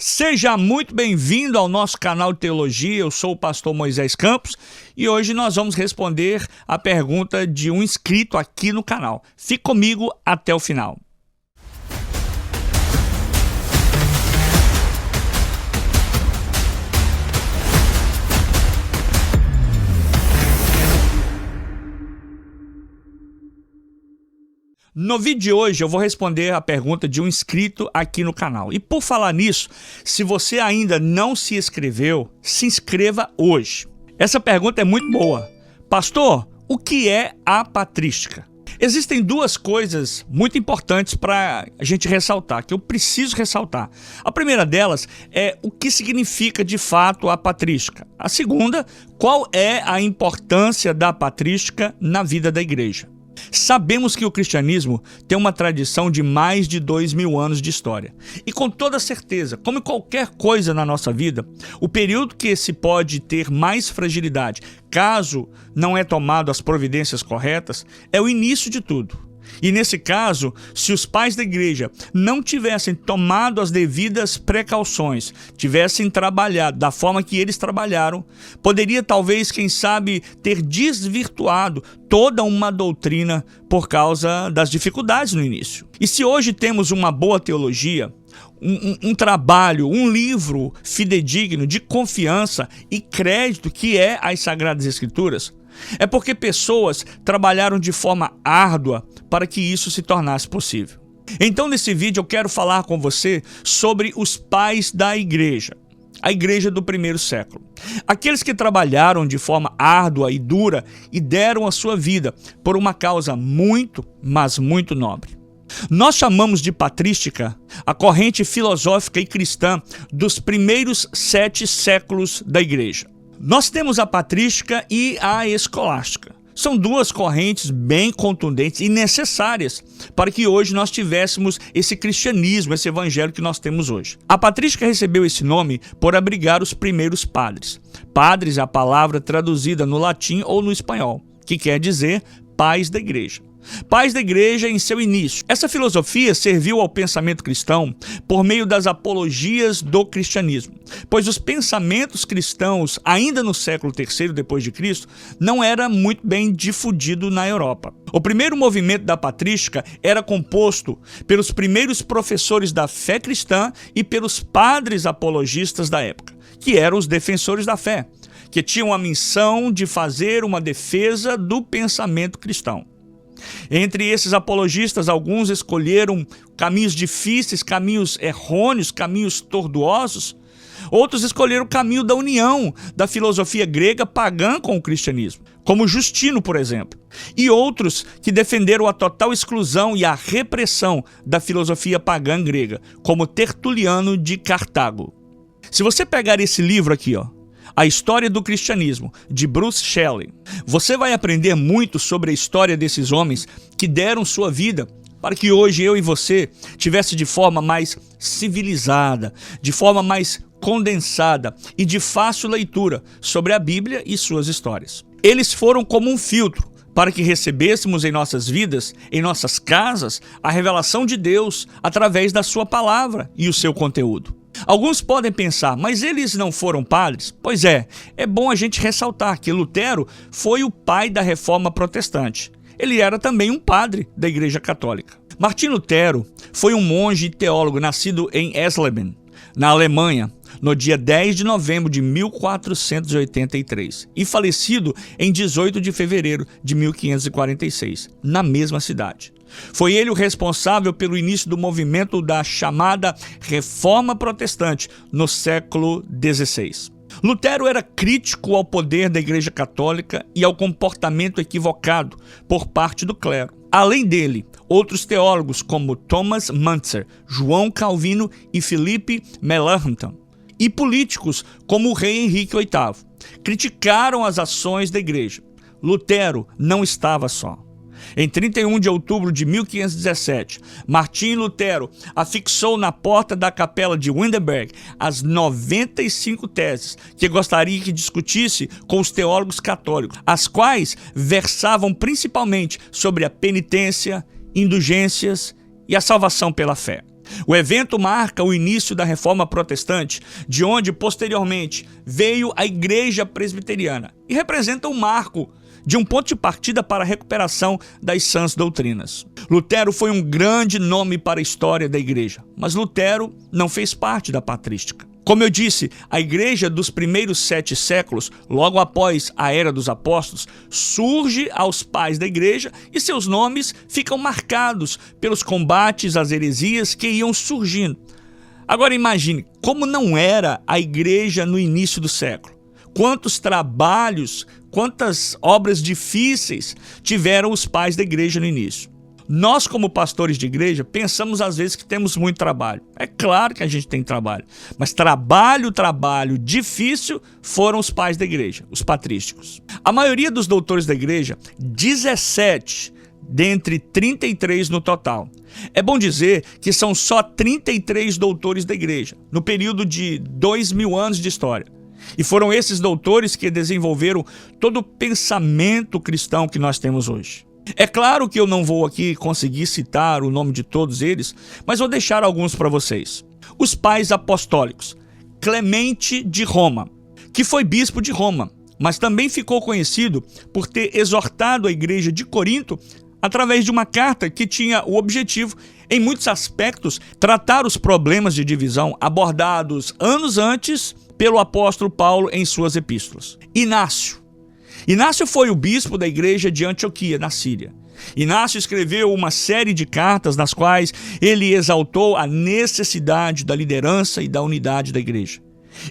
Seja muito bem-vindo ao nosso canal de teologia. Eu sou o pastor Moisés Campos e hoje nós vamos responder a pergunta de um inscrito aqui no canal. Fique comigo até o final. No vídeo de hoje eu vou responder a pergunta de um inscrito aqui no canal. E por falar nisso, se você ainda não se inscreveu, se inscreva hoje. Essa pergunta é muito boa. Pastor, o que é a patrística? Existem duas coisas muito importantes para a gente ressaltar, que eu preciso ressaltar. A primeira delas é o que significa de fato a patrística. A segunda, qual é a importância da patrística na vida da igreja. Sabemos que o cristianismo tem uma tradição de mais de 2000 anos de história. E com toda certeza, como qualquer coisa na nossa vida, o período que se pode ter mais fragilidade, caso não é tomado as providências corretas, é o início de tudo. E nesse caso, se os pais da igreja não tivessem tomado as devidas precauções, tivessem trabalhado da forma que eles trabalharam, poderia talvez, quem sabe, ter desvirtuado toda uma doutrina por causa das dificuldades no início. E se hoje temos uma boa teologia, um trabalho, um livro fidedigno de confiança e crédito que é as Sagradas Escrituras, é porque pessoas trabalharam de forma árdua para que isso se tornasse possível. Então, nesse vídeo, eu quero falar com você sobre os pais da igreja, a igreja do primeiro século. Aqueles que trabalharam de forma árdua e dura e deram a sua vida por uma causa muito, mas muito nobre. Nós chamamos de patrística a corrente filosófica e cristã dos primeiros 7 séculos da igreja. Nós temos a patrística e a escolástica. São duas correntes bem contundentes e necessárias para que hoje nós tivéssemos esse cristianismo, esse evangelho que nós temos hoje. A patrística recebeu esse nome por abrigar os primeiros padres. Padres é a palavra traduzida no latim ou no espanhol, que quer dizer pais da igreja. Pais da igreja em seu início. Essa filosofia serviu ao pensamento cristão por meio das apologias do cristianismo, pois os pensamentos cristãos, ainda no século III depois de Cristo, não era muito bem difundido na Europa. O primeiro movimento da patrística era composto pelos primeiros professores da fé cristã e pelos padres apologistas da época, que eram os defensores da fé, que tinham a missão de fazer uma defesa do pensamento cristão. Entre esses apologistas, alguns escolheram caminhos difíceis, caminhos errôneos, caminhos tortuosos. Outros escolheram o caminho da união da filosofia grega pagã com o cristianismo, como Justino, por exemplo. E outros que defenderam a total exclusão e a repressão da filosofia pagã grega, como Tertuliano de Cartago. Se você pegar esse livro aqui, A História do Cristianismo, de Bruce Shelley, você vai aprender muito sobre a história desses homens que deram sua vida para que hoje eu e você tivesse de forma mais civilizada, de forma mais condensada e de fácil leitura sobre a Bíblia e suas histórias. Eles foram como um filtro para que recebêssemos em nossas vidas, em nossas casas, a revelação de Deus através da sua palavra e o seu conteúdo. Alguns podem pensar, mas eles não foram padres? Pois é bom a gente ressaltar que Lutero foi o pai da reforma protestante. Ele era também um padre da Igreja Católica. Martim Lutero foi um monge e teólogo nascido em Eisleben, na Alemanha, no dia 10 de novembro de 1483 e falecido em 18 de fevereiro de 1546, na mesma cidade. Foi ele o responsável pelo início do movimento da chamada Reforma Protestante no século XVI. Lutero era crítico ao poder da Igreja Católica e ao comportamento equivocado por parte do clero. Além dele, outros teólogos como Thomas Müntzer, João Calvino e Philippe Melanchthon, e políticos como o rei Henrique VIII, criticaram as ações da Igreja. Lutero não estava só. Em 31 de outubro de 1517, Martim Lutero afixou na porta da capela de Wittenberg as 95 teses que gostaria que discutisse com os teólogos católicos, as quais versavam principalmente sobre a penitência, indulgências e a salvação pela fé. O evento marca o início da Reforma Protestante, de onde posteriormente veio a Igreja Presbiteriana, e representa um marco de um ponto de partida para a recuperação das sãs doutrinas. Lutero foi um grande nome para a história da igreja, mas Lutero não fez parte da patrística. Como eu disse, a igreja dos primeiros 7 séculos, logo após a Era dos Apóstolos, surge aos pais da igreja e seus nomes ficam marcados pelos combates às heresias que iam surgindo. Agora imagine como não era a igreja no início do século. Quantos trabalhos, quantas obras difíceis tiveram os pais da igreja no início. Nós, como pastores de igreja, pensamos às vezes que temos muito trabalho. É claro que a gente tem trabalho, mas trabalho difícil foram os pais da igreja, os patrísticos. A maioria dos doutores da igreja, 17 dentre 33 no total. É bom dizer que são só 33 doutores da igreja, no período de 2000 anos de história. E foram esses doutores que desenvolveram todo o pensamento cristão que nós temos hoje. É claro que eu não vou aqui conseguir citar o nome de todos eles, mas vou deixar alguns para vocês. Os pais apostólicos. Clemente de Roma, que foi bispo de Roma, mas também ficou conhecido por ter exortado a igreja de Corinto através de uma carta que tinha o objetivo, em muitos aspectos, tratar os problemas de divisão abordados anos antes pelo apóstolo Paulo em suas epístolas. Inácio foi o bispo da igreja de Antioquia, na Síria. Inácio escreveu uma série de cartas nas quais ele exaltou a necessidade da liderança e da unidade da igreja.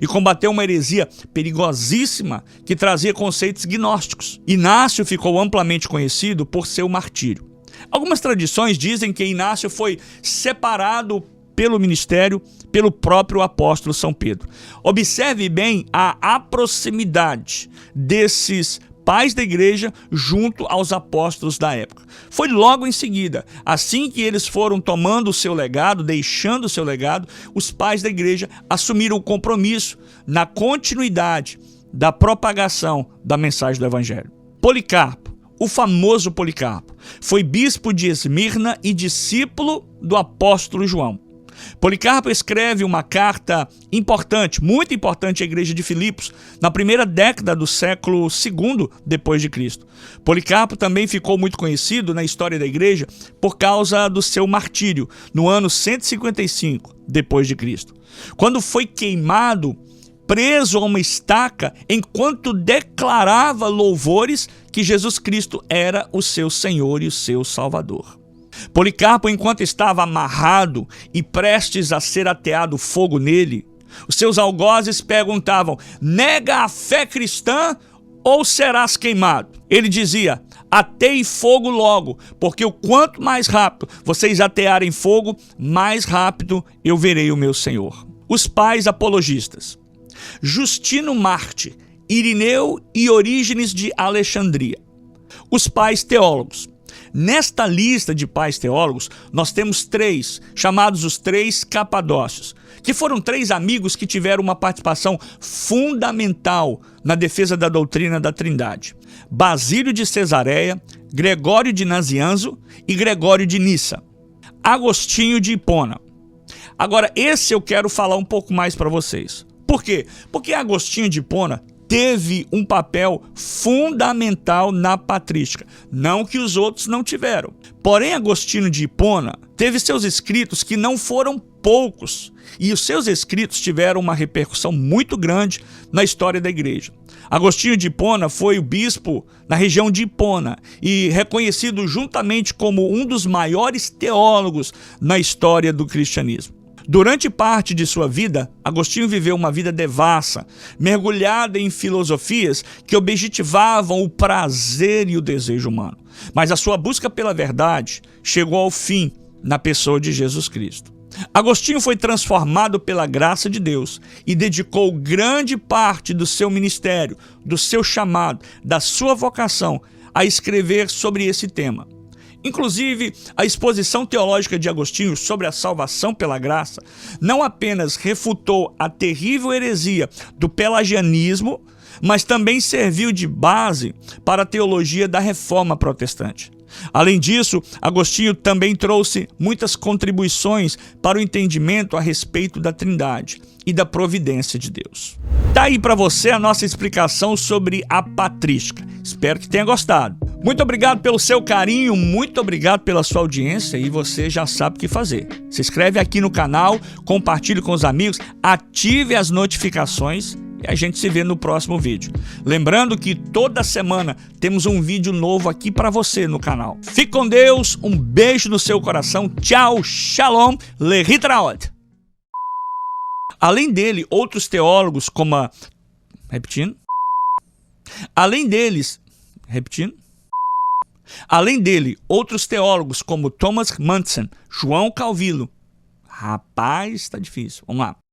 E combateu uma heresia perigosíssima que trazia conceitos gnósticos. Inácio ficou amplamente conhecido por seu martírio. Algumas tradições dizem que Inácio foi separado pelo ministério pelo próprio apóstolo São Pedro. Observe bem a proximidade desses pais da igreja junto aos apóstolos da época. Foi logo em seguida, assim que eles foram tomando o seu legado, deixando o seu legado, os pais da igreja assumiram o compromisso na continuidade da propagação da mensagem do evangelho. Policarpo, o famoso Policarpo, foi bispo de Esmirna e discípulo do apóstolo João. Policarpo escreve uma carta importante, muito importante à igreja de Filipos, na primeira década do século II depois de Cristo. Policarpo também ficou muito conhecido na história da igreja por causa do seu martírio, no ano 155 depois de Cristo, quando foi queimado, preso a uma estaca, enquanto declarava louvores que Jesus Cristo era o seu Senhor e o seu Salvador. Policarpo, enquanto estava amarrado e prestes a ser ateado fogo nele, os seus algozes perguntavam: nega a fé cristã ou serás queimado? Ele dizia: atei fogo logo, porque o quanto mais rápido vocês atearem fogo, mais rápido eu verei o meu Senhor. Os pais apologistas. Justino Marte, Irineu e Orígenes de Alexandria. Os pais teólogos. Nesta lista de pais teólogos, nós temos 3, chamados os 3 Capadócios, que foram 3 amigos que tiveram uma participação fundamental na defesa da doutrina da Trindade. Basílio de Cesareia, Gregório de Nazianzo e Gregório de Nissa. Agostinho de Hipona. Agora, esse eu quero falar um pouco mais para vocês. Por quê? Porque Agostinho de Hipona teve um papel fundamental na patrística, não que os outros não tiveram. Porém, Agostinho de Hipona teve seus escritos que não foram poucos, e os seus escritos tiveram uma repercussão muito grande na história da igreja. Agostinho de Hipona foi o bispo na região de Hipona e reconhecido juntamente como um dos maiores teólogos na história do cristianismo. Durante parte de sua vida, Agostinho viveu uma vida devassa, mergulhada em filosofias que objetivavam o prazer e o desejo humano. Mas a sua busca pela verdade chegou ao fim na pessoa de Jesus Cristo. Agostinho foi transformado pela graça de Deus e dedicou grande parte do seu ministério, do seu chamado, da sua vocação a escrever sobre esse tema. Inclusive, a exposição teológica de Agostinho sobre a salvação pela graça não apenas refutou a terrível heresia do pelagianismo, mas também serviu de base para a teologia da Reforma Protestante. Além disso, Agostinho também trouxe muitas contribuições para o entendimento a respeito da Trindade e da providência de Deus. Tá aí para você a nossa explicação sobre a patrística. Espero que tenha gostado. Muito obrigado pelo seu carinho, muito obrigado pela sua audiência e você já sabe o que fazer. Se inscreve aqui no canal, compartilhe com os amigos, ative as notificações e a gente se vê no próximo vídeo. Lembrando que toda semana temos um vídeo novo aqui para você no canal. Fique com Deus, um beijo no seu coração, tchau, shalom, lehitraot. Além dele, outros teólogos como Além dele, outros teólogos como Thomas Manson, João Calvino. Rapaz, tá difícil. Vamos lá.